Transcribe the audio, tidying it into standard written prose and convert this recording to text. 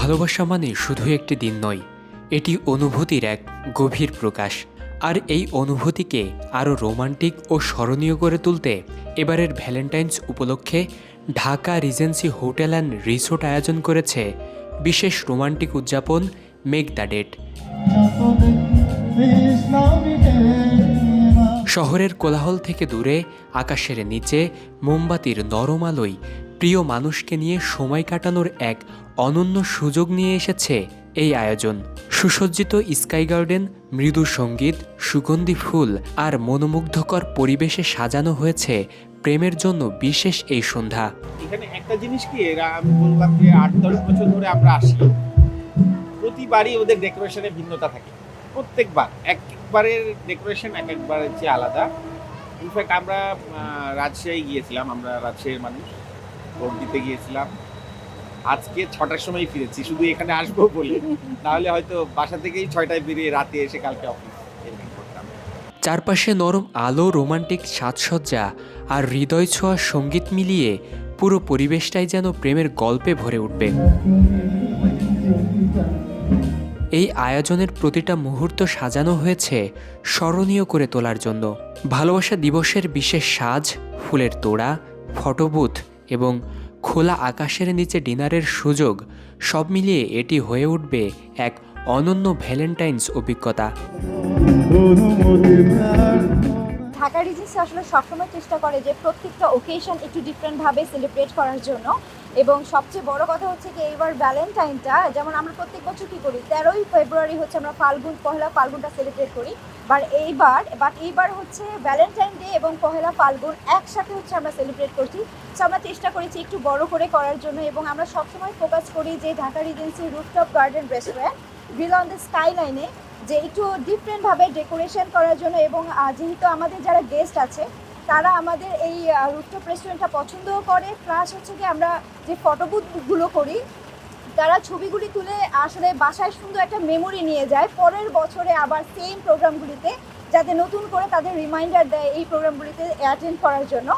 ভালোবাসা মানে শুধু একটি দিন নয়, এটি অনুভূতির এক গভীর প্রকাশ। আর এই অনুভূতিকে আরও রোমান্টিক ও স্মরণীয় করে তুলতে এবারের ভ্যালেন্টাইন্স উপলক্ষে Dhaka regency hotel and resort আয়োজন করেছে বিশেষ রোমান্টিক উদযাপন মেক দ্য ডেট। শহরের কোলাহল থেকে দূরে আকাশের নিচে মোমবাতির নরম আলোয় প্রিয় মানুষকে নিয়ে সময় কাটানোর এক অনন্য সুযোগ নিয়ে এসেছে এই আয়োজন। সুসজ্জিত স্কাই গার্ডেন, মৃদু সঙ্গীত, সুগন্ধি ফুল আর মনোমুগ্ধকর পরিবেশে সাজানো হয়েছে প্রেমের জন্য বিশেষ এই সন্ধ্যা। এখানে একটা জিনিস কি, এরা আমি বললাম যে ৮-১০ বছর ধরে আমরা আসি, প্রতিবারই ওদের ডেকোরেশনে ভিন্নতা থাকে। প্রত্যেকবার একবারের ডেকোরেশন একবারের চেয়ে আলাদা। ইনফ্যাক্ট আমরা রাজশাহী গিয়েছিলাম, আমরা রাজশাহীর মানুষ, ভোট দিতে গিয়েছিলাম। আজকে ৬টার সময় ফিরেছি, শুধু এখানে আসবো বলে, নাহলে হয়তো বাসা থেকেই ৬টায় বেরিয়ে রাতে এসে কালকে অফিস করতাম। চারপাশে নরম আলো, রোমান্টিক সাজসজ্জা আর হৃদয় ছোঁয়া সঙ্গীত মিলিয়ে পুরো পরিবেশটাই যেন প্রেমের গল্পে ভরে উঠবে। এই আয়োজনের প্রতিটা মুহূর্ত সাজানো হয়েছে স্মরণীয় করে তোলার জন্য। ভালোবাসা দিবসের বিশেষ সাজ, ফুলের তোড়া, ফটোবুথ এবং খোলা আকাশের নিচে ডিনারের সুযোগ, সব মিলিয়ে এটি হয়ে উঠবে এক অনন্য ভ্যালেন্টাইন্স অভিজ্ঞতা। ঢাকা রিজেন্সি আসলে সবসময় চেষ্টা করে যে প্রত্যেকটা ওকেশন একটু ডিফারেন্টভাবে সেলিব্রেট করার জন্য। এবং সবচেয়ে বড় কথা হচ্ছে কি, এইবার ভ্যালেন্টাইনটা যেমন আমরা প্রত্যেক বছর কী করি, 13ই ফেব্রুয়ারি হচ্ছে আমরা পহেলা ফাল্গুনটা সেলিব্রেট করি। এইবার হচ্ছে ভ্যালেন্টাইন ডে এবং পহেলা ফাল্গুন একসাথে হচ্ছে আমরা সেলিব্রেট করছি। সো আমরা চেষ্টা করেছি একটু বড় করে করার জন্য, এবং আমরা সবসময় ফোকাস করি যে Dhaka regency rooftop garden restaurant grill on the sky লাইনে যে একটু ডিফারেন্টভাবে ডেকোরেশন করার জন্য। এবং যেহেতু আমাদের যারা গেস্ট আছে তারা আমাদের এই রুফটপ রেস্টুরেন্টটা পছন্দও করে, প্লাস হচ্ছে কি আমরা যে ফটোবুথগুলো করি তারা ছবিগুলি তুলে আসলে বাসায় সুন্দর একটা মেমোরি নিয়ে যায় পরের বছরে আবার সেম প্রোগ্রামগুলিতে, যাতে নতুন করে তাদের রিমাইন্ডার দেয় এই প্রোগ্রামগুলিতে অ্যাটেন্ড করার জন্য।